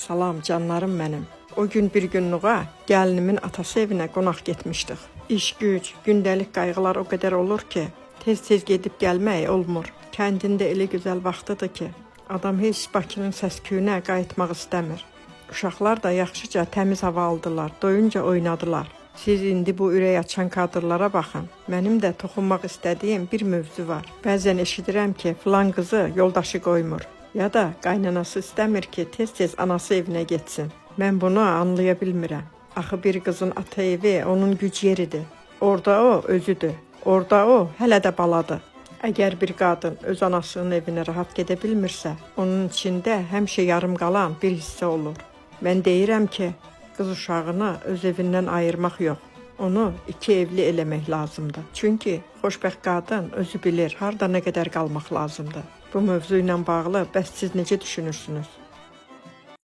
Salam canlarım mənim. O gün bir günlüğa gəlinimin atası evinə qonaq getmişdik. İş güc, gündəlik qayğılar o qədər olur ki, tez-tez gedib gəlmək olmur. Kəndində elə gözəl vaxtıdır ki, adam heç Bakının səs-küyünə qayıtmaq istəmir. Uşaqlar da yaxşıca təmiz hava aldılar, doyunca oynadılar. Siz indi bu ürək açan kadrlara baxın. Mənim də toxunmaq istədiyim bir mövzu var. Bəzən eşidirəm ki, filan qızı yoldaşı qoymur. Ya da qaynanası istəmir ki, tez-tez anası evinə getsin. Mən bunu anlaya bilmirəm. Axı bir qızın ata evi onun güc yeridir. Orada o özüdür. Orada o hələ də baladır. Əgər bir qadın öz anasının evinə rahat gedə bilmirsə, onun içində həmişə yarım qalan bir hissə olur. Mən deyirəm ki, qız uşağını öz evindən ayırmaq yox. Onu iki evli eləmək lazımdır. Çünki xoşbəxt qadın özü bilir, harda nə qədər qalmaq lazımdır. Bu mövzu ilə bağlı bəs siz necə düşünürsünüz?